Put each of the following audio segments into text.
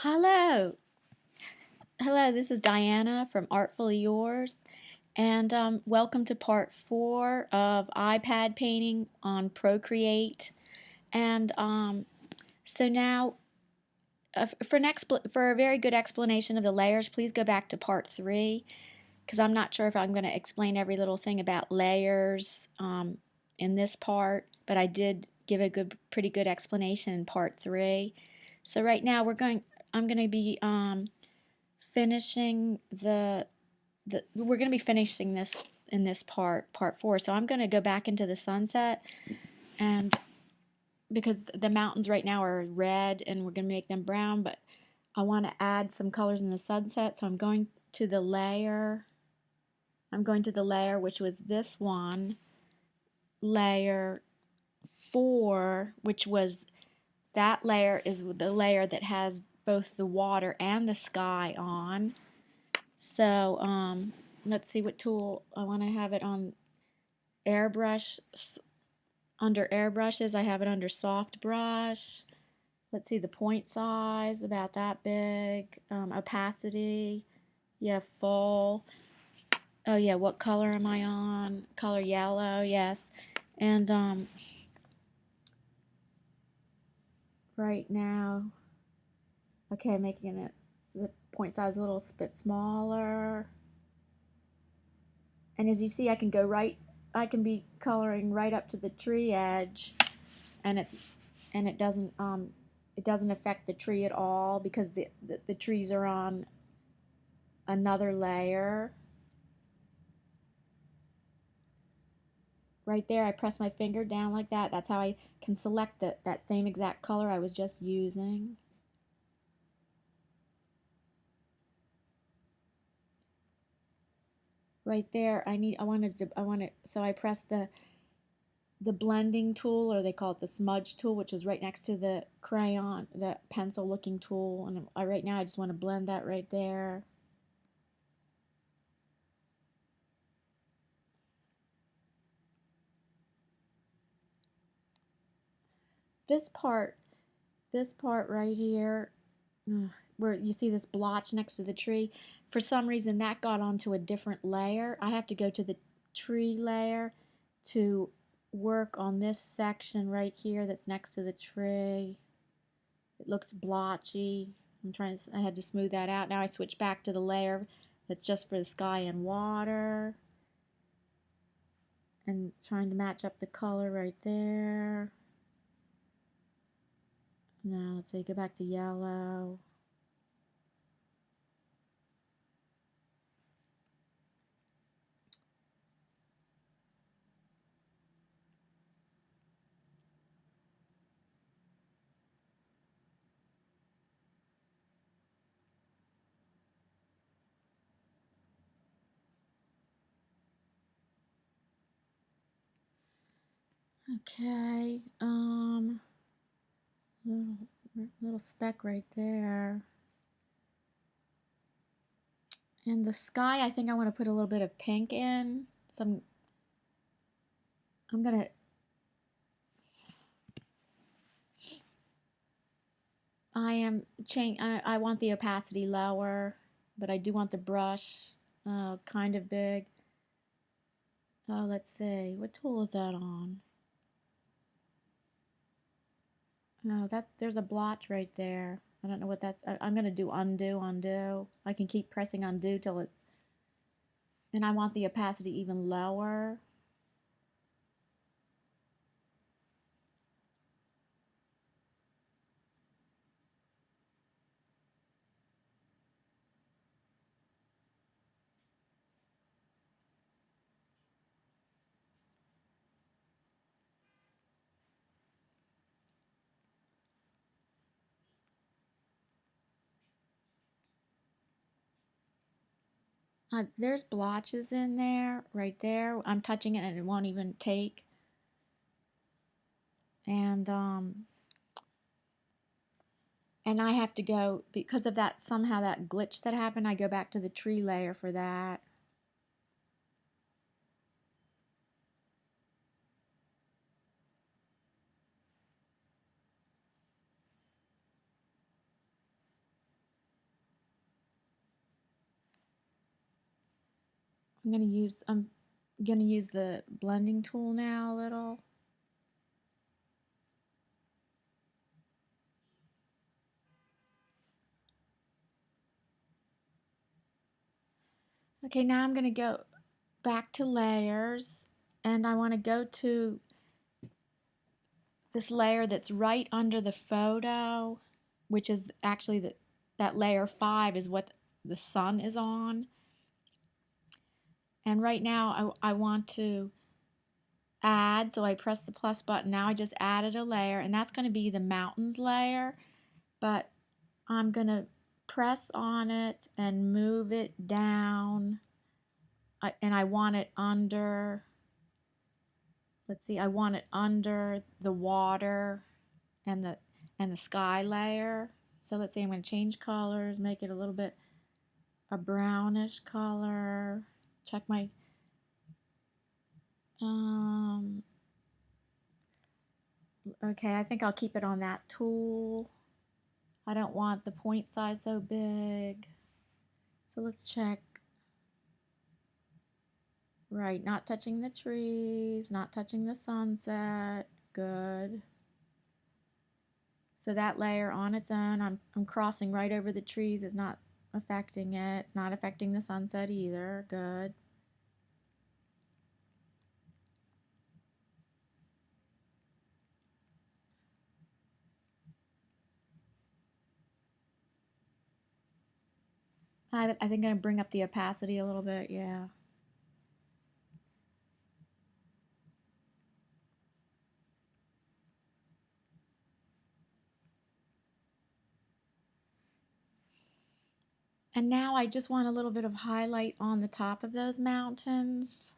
Hello. Hello, this is Diana from Artfully Yours, and welcome to part 4 of iPad painting on Procreate. And so now, for a very good explanation of the layers, please go back to part 3, because I'm not sure if I'm going to explain every little thing about layers in this part, but I did give a pretty good explanation in part 3. So right now I'm going to be finishing we're going to be finishing this in this part 4. So I'm going to go back into the sunset, and because the mountains right now are red and we're going to make them brown, but I want to add some colors in the sunset, so I'm going to the layer. Which was this one, layer 4, which was that layer is the layer that has both the water and the sky on. So let's see what tool I want to have it on. Airbrush. Under airbrushes, I have it under soft brush. Let's see, the point size, about that big. Opacity, yeah, full. Oh yeah, what color am I on? Color yellow, yes. And right now, okay, making it the point size a little bit smaller. And as you see, I can be coloring right up to the tree edge, and it doesn't affect the tree at all because the trees are on another layer. Right there, I press my finger down like that. That's how I can select that same exact color I was just using. Right there, so I press the blending tool, or they call it the smudge tool, which is right next to the crayon, the pencil looking tool. And right now I just want to blend that right there. This part, right here, where you see this blotch next to the tree, for some reason that got onto a different layer. I have to go to the tree layer to work on this section right here that's next to the tree. It looked blotchy. I had to smooth that out. Now I switch back to the layer that's just for the sky and water, and trying to match up the color right there. Now let's say go back to yellow. Okay, little speck right there. And the sky, I think I want to put a little bit of pink in. I'm gonna, I want the opacity lower, but I do want the brush kind of big. Oh, let's see, what tool is that on? No, there's a blotch right there. I don't know what that's. I'm gonna do undo. I can keep pressing undo till it, and I want the opacity even lower. There's blotches in there, right there. I'm touching it and it won't even take. And I have to go, because of that, somehow that glitch that happened, I go back to the tree layer for that. I'm gonna use the blending tool now a little. Okay, now I'm gonna go back to layers, and I want to go to this layer that's right under the photo, which is actually that layer 5 is what the sun is on. And right now I want to add, so I press the plus button. Now I just added a layer, and that's going to be the mountains layer, but I'm going to press on it and move it down, and I want it under, let's see, I want it under the water and the sky layer. So let's say I'm going to change colors, make it a little bit a brownish color. Check my okay, I think I'll keep it on that tool. I don't want the point size so big. So let's check. Right, not touching the trees, not touching the sunset. Good. So that layer on its own, I'm crossing right over the trees. It's not affecting it. It's not affecting the sunset either. Good. I think I'm going to bring up the opacity a little bit, yeah. And now I just want a little bit of highlight on the top of those mountains.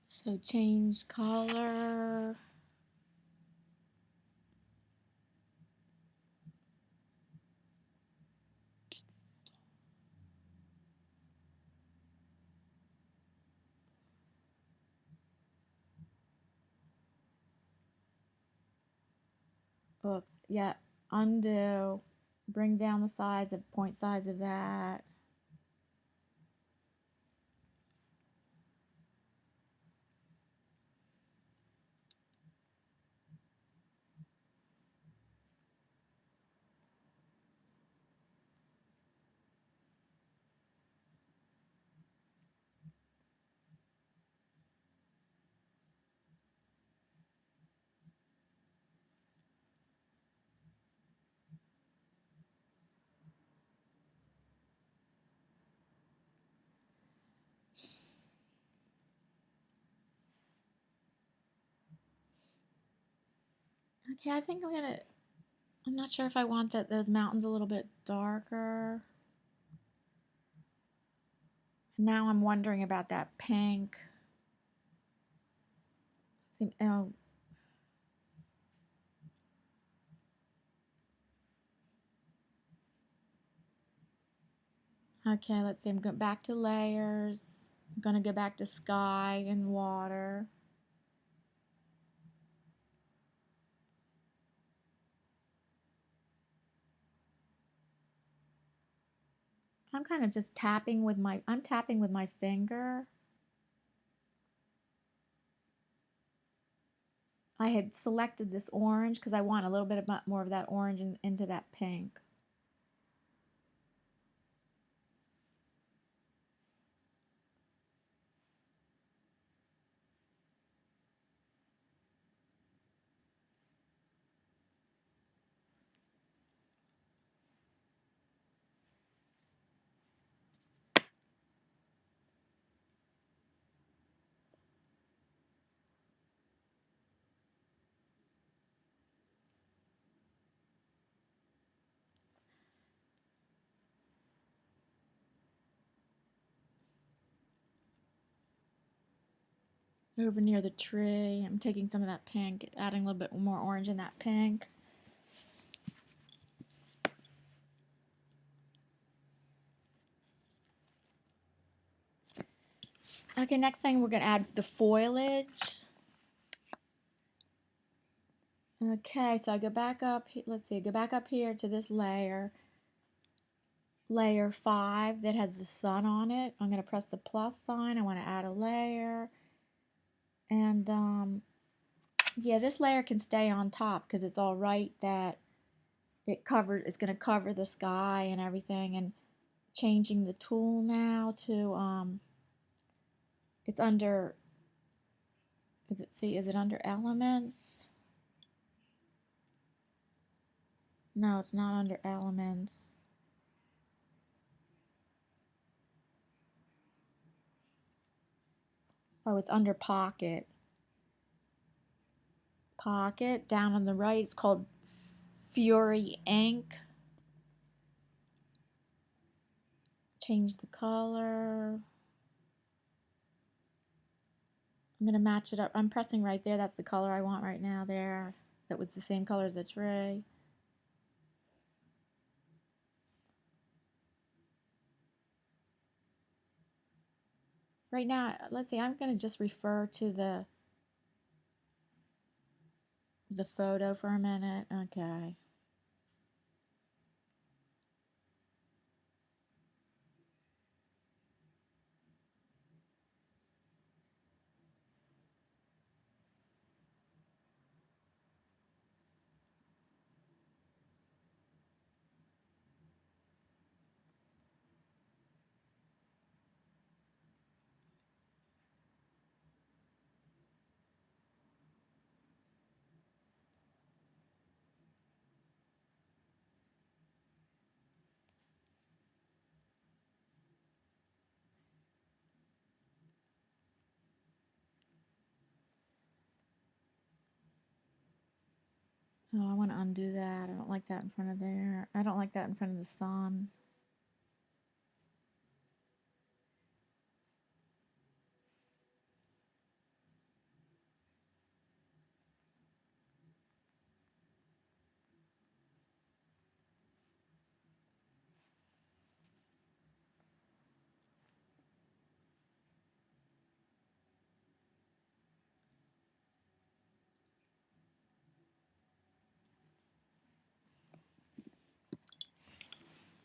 So change color. Oops, yeah, undo. Bring down the size of point size of that. Okay, I think I'm not sure if I want those mountains a little bit darker. Now I'm wondering about that pink. Oh, okay, let's see. I'm going back to layers. I'm going to go back to sky and water. I'm kind of just tapping with I'm tapping with my finger. I had selected this orange because I want a little bit more of that orange into that pink. Over near the tree, I'm taking some of that pink, adding a little bit more orange in that pink. Okay, next thing we're going to add the foliage. Okay, so I go back up, let's see, go back up here to this layer, layer 5 that has the sun on it. I'm going to press the plus sign. I want to add a layer. And yeah, this layer can stay on top because it's all right that it's going to cover the sky and everything. And changing the tool now to, it's under, is it under elements? No, it's not under elements. Oh, it's under pocket. Pocket, down on the right, it's called Fury Ink. Change the color. I'm going to match it up. I'm pressing right there. That's the color I want right now there. That was the same color as the tray. Right now, let's see, I'm going to just refer to the photo for a minute. Okay. Oh, I want to undo that. I don't like that in front of there. I don't like that in front of the sun.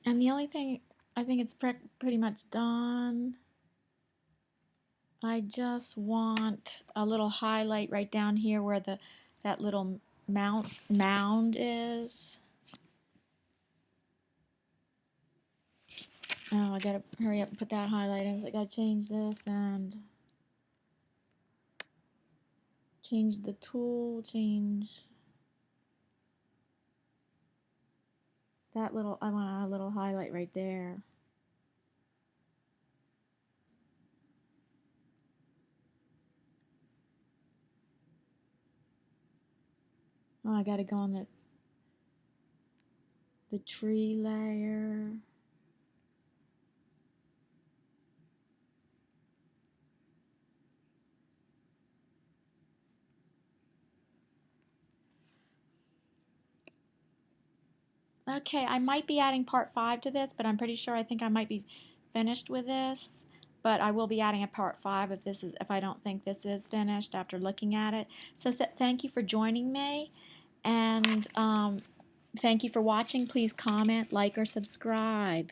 And the only thing, I think it's pretty much done. I just want a little highlight right down here where that little mound is. Oh, I gotta hurry up and put that highlight in. I gotta change this and change the tool, change that little, I want a little highlight right there. Oh, I gotta go on the tree layer. Okay, I might be adding part 5 to this, but I'm pretty sure I think I might be finished with this. But I will be adding a part 5 if I don't think this is finished after looking at it. So thank you for joining me, and thank you for watching. Please comment, like, or subscribe.